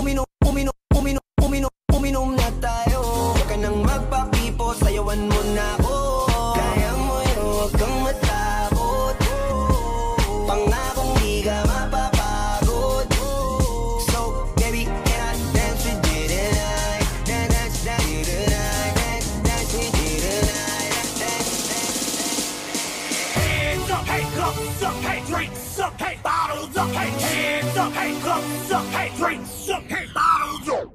Uminom na tayo. Huwag ka nang magpapipo, sayawan mo na ako. Kaya mo yun, huwag kang matakot. Pangakong di ka mapapagod. So, baby, can I dance with you tonight? Dance with you tonight. Dance with you tonight. Hands up, hey, cups up, hey, drinks up, hey, bottles up, hey, hands up, hey, cups up, hey, drinks up, hey, bottles up.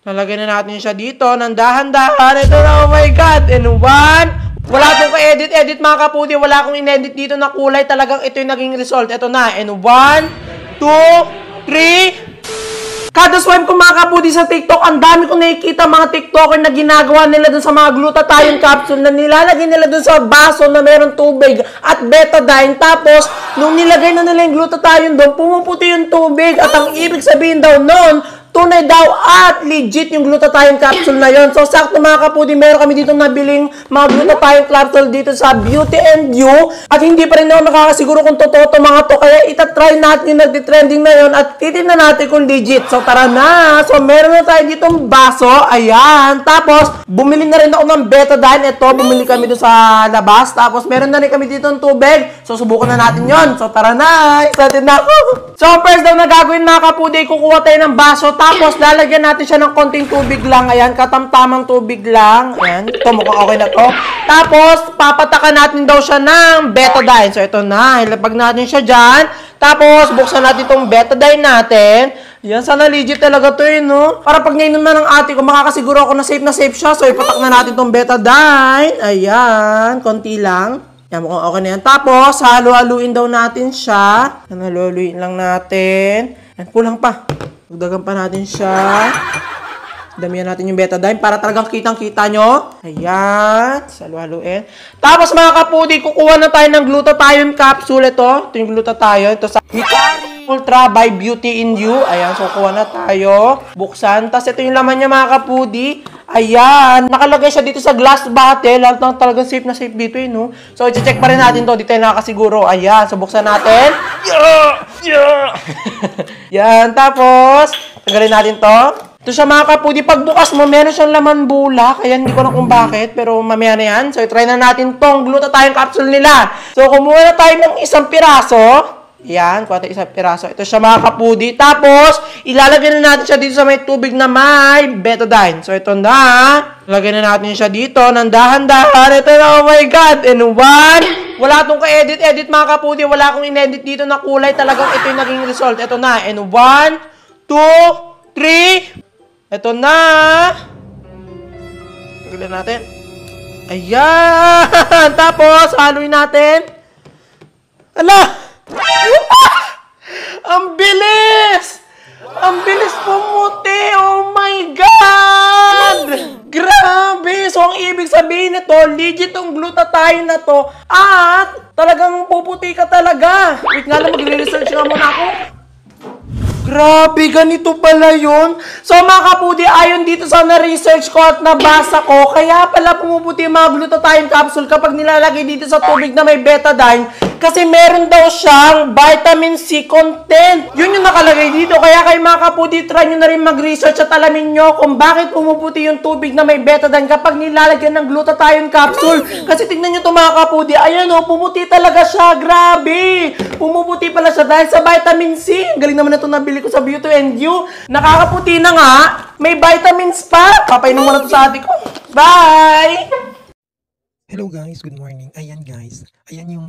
Nalagyan na natin siya dito ng dahan-dahan. Ito na, oh my God. And one. Wala akong ka-edit mga kapudi. Wala akong in-edit dito na kulay. Talagang ito yung naging result. Ito na. And 1, 2, 3. Kada swipe ko mga kapudi sa TikTok, ang dami kong nakikita mga TikToker na ginagawa nila dun sa mga glutathione capsule na nilalagay nila dun sa baso na meron tubig at betadine. Tapos, nung nilagay na nila yung glutathione doon, pumuputi yung tubig. At ang ibig sabihin daw noon, tunay daw at legit yung glutathione capsule na yon. So, sakto mga kapudi, meron kami dito nabiling mga glutathione capsule dito sa Beauty and You. At hindi pa rin ako nakakasiguro kung totoo to mga to. Kaya itatry natin yung nagtitrending na yon at titignan natin kung legit. So, tara na! So, meron na tayo ditong baso. Ayan. Tapos, bumili na rin ako ng betadine. Ito, bumili kami doon sa labas. Tapos, meron na rin kami ditong tubig. So, subukan na natin yon. So, tara na! Excited na ako! So, first daw na gagawin mga kapudi, kukuha tayo ng baso. Tapos, lalagyan natin siya ng konting tubig lang. Ayan, katamtamang tubig lang. Ayan, ito mukhang okay na to. Tapos, papatakan natin daw siya ng betadine. So, ito na. Ilapag natin siya dyan. Tapos, buksan natin itong betadine natin. Yan, sana legit talaga to no? Para pag nainom na ng ate ko, makakasiguro ako na safe siya. So, ipatak na natin itong betadine. Ayan, konti lang. Yan, mukhang okay na yan. Tapos, halu-haluin daw natin siya. Yan, halu-haluin lang natin. Yan, kulang pa. Dagdagan pa natin siya. Damihan natin yung betadine para talagang kitang-kita nyo. Ayan. Salu-haluin. Tapos mga kapudi, kukuha na tayo ng glutathione capsule. Ito yung glutathione. Ito sa Hikari Ultra by Beauty in You. Ayan. So, kuha na tayo. Buksan. Tapos ito yung laman niya mga kapudi. Ayan. Nakalagay siya dito sa glass bottle. Lahat ng talagang safe na safe dito no? So, i-check pa rin natin to. Dito tayo nakakasiguro. Ayan. So, buksan natin. Yan. Tapos, tanggalin natin to. Ito siya mga kapudi. Pagbukas mo, meron siyang laman bulak. Kaya hindi ko na kung bakit. Pero mamaya na yan. So, try na natin tong glutathione capsule nila. So, kumuha na tayo ng isang piraso. Yan. Kuha tayo isang piraso. Ito siya mga kapudi. Tapos, ilalagay na natin siya dito sa may tubig na may betadine. So, ito na. Lagay na natin siya dito ng dahan-dahan. Ito na, oh my God. And 1. Wala itong ka-edit mga kapudi. Wala akong in-edit dito na kulay. Talagang ito yung naging result. Ito na. And 1, 2, 3. Ito na. Tanggalin natin. Ayan. Tapos, haluin natin. Ala! Ang bilis! Ang bilis pumuti! Oh my God! Grabe! So, ang ibig sabihin nito, legit yung glutathione na to at talagang puputi ka talaga. Wait nga lang, magre-research nga muna ako. Grabe, ganito pala yun. So, mga kapudi, ayon dito sa na-research ko at nabasa ko, kaya pala pumuputi yung mga glutathione capsule kapag nilalagay dito sa tubig na may betadine. Kasi meron daw siyang vitamin C content. Yun yung nakalagay dito. Kaya kayo mga kapudi, try nyo na rin mag-research at alamin nyo kung bakit pumuputi yung tubig na may betadine kapag nilalagyan ng glutathione capsule. Kasi tignan nyo ito mga kapudi. Ayan o, pumuti talaga siya. Grabe! Pumuputi pala siya dahil sa vitamin C. Galing naman na ito nabili ko sa Beauty and You. Nakakaputi na nga. May vitamins pa. Papainom mo na ito sa ate ko. Bye! Hello guys, good morning. Ayan guys. Ayan yung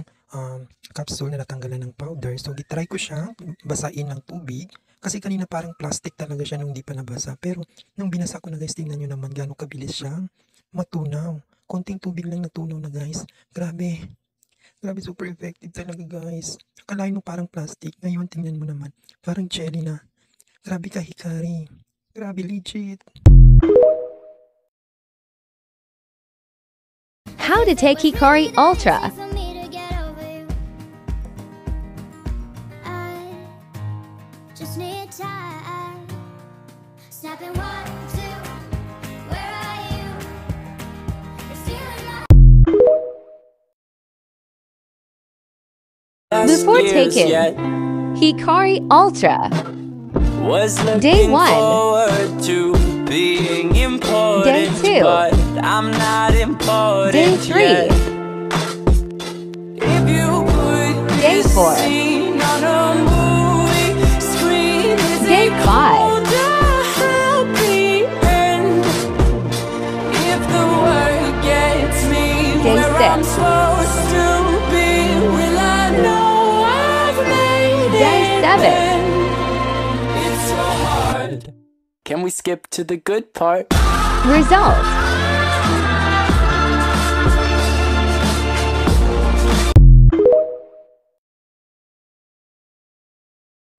capsule na natanggalan ng powder. So, gitry ko siya, basain ng tubig. Kasi kanina parang plastic talaga siya nung di pa nabasa. Pero, nung binasa ko na guys, tingnan nyo naman gano'ng kabilis siya matunaw. Konting tubig lang natunaw na guys. Grabe. Grabe, super effective talaga guys. Akalain mo parang plastic. Ngayon, tingnan mo naman. Parang cherry na. Grabe ka, Hikari. Grabe, legit. How to take Hikari Ultra. Then 1, 2, where are you? You're stealing my Before taken, Hikari Ultra. Was Day looking 1. forward to being important, Day 2. but I'm not important Day 3. yet. If you put Day this 4. scene on a movie screen, is Day it 5. called a happy end? If the word gets me Day where I'm 6. supposed to be, will I know I've made Day it 7. then? It's so hard. Can we skip to the good part? Result.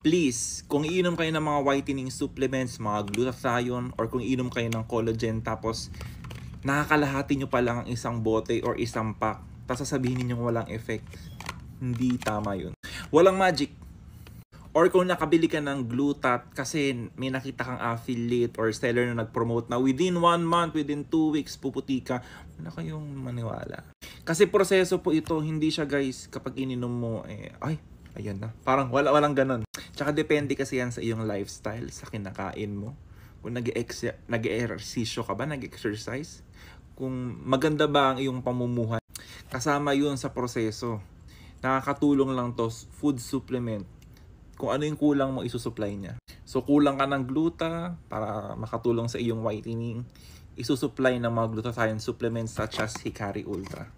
Please, kung iinom kayo ng mga whitening supplements, mga glutathione, or kung iinom kayo ng collagen tapos nakakalahati nyo pa lang ang isang bote or isang pack, tapos sasabihin niyo walang effect, hindi tama yun. Walang magic. Or kung nakabili ka ng glutat kasi may nakita kang affiliate or seller na nag-promote na within 1 month, within 2 weeks, puputi ka, wala kayong maniwala. Kasi proseso po ito, hindi siya guys, kapag ininom mo, ayan na. Parang walang ganun. Tsaka depende kasi yan sa iyong lifestyle, sa kinakain mo. Kung nag-ehersisyo ka ba, nag-exercise. Kung maganda ba ang iyong pamumuhay. Kasama yun sa proseso. Nakakatulong lang to, food supplement. Kung ano yung kulang mo, isusupply niya. So kulang ka ng gluta para makatulong sa iyong whitening. Isusupply ng mga glutathione supplements such as Hikari Ultra.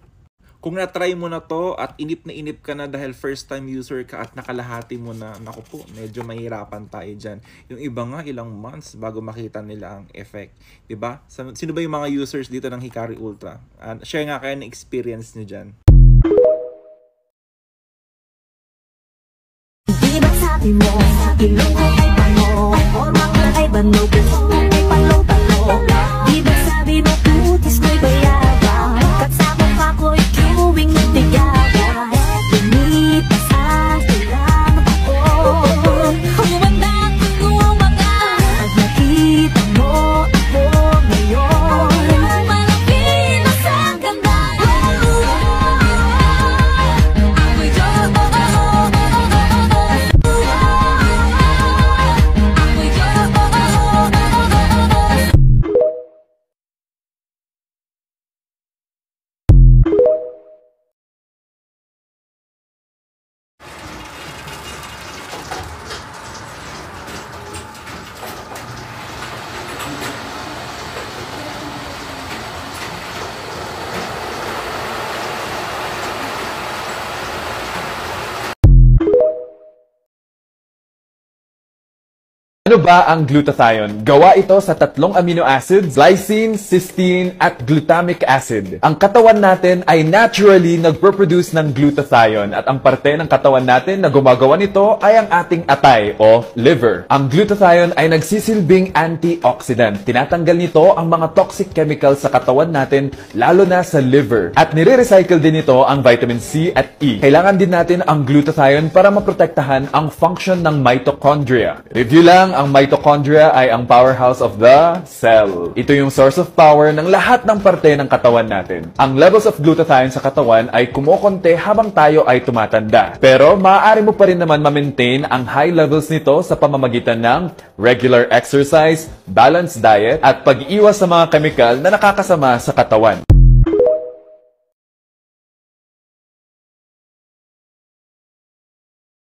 Kung na-try mo na to at inip ka na dahil first time user ka at nakalahati mo na, naku po, medyo mahirapan tayo dyan. Yung iba nga ilang months bago makita nila ang effect. Diba? Sino ba yung mga users dito ng Hikari Ultra? Share nga kayo ng experience nyo dyan. Di ba't sabi mo, ilong ko ay pano, forma ka ay banog, ay palong-palong. Di ba't sabi mo, putis ko'y bayabang, katsabong ako'y queuing ng tigawan. Lumipas ang ilang taon, humanda kong umaga. Pag nakita mo ako ngayon, malapit na sa ganda. Ako'y Ano ba ang glutathione? Gawa ito sa 3 amino acids, glycine, cysteine, at glutamic acid. Ang katawan natin ay naturally nagpo-produce ng glutathione at ang parte ng katawan natin na gumagawa nito ay ang ating atay o liver. Ang glutathione ay nagsisilbing antioxidant. Tinatanggal nito ang mga toxic chemicals sa katawan natin lalo na sa liver. At nire-recycle din nito ang vitamin C at E. Kailangan din natin ang glutathione para maprotektahan ang function ng mitochondria. Review lang, ang mitochondria ay ang powerhouse of the cell. Ito yung source of power ng lahat ng parte ng katawan natin. Ang levels of glutathione sa katawan ay kumukonti habang tayo ay tumatanda. Pero maaari mo pa rin naman ma-maintain ang high levels nito sa pamamagitan ng regular exercise, balanced diet, at pag-iwas sa mga chemical na nakakasama sa katawan.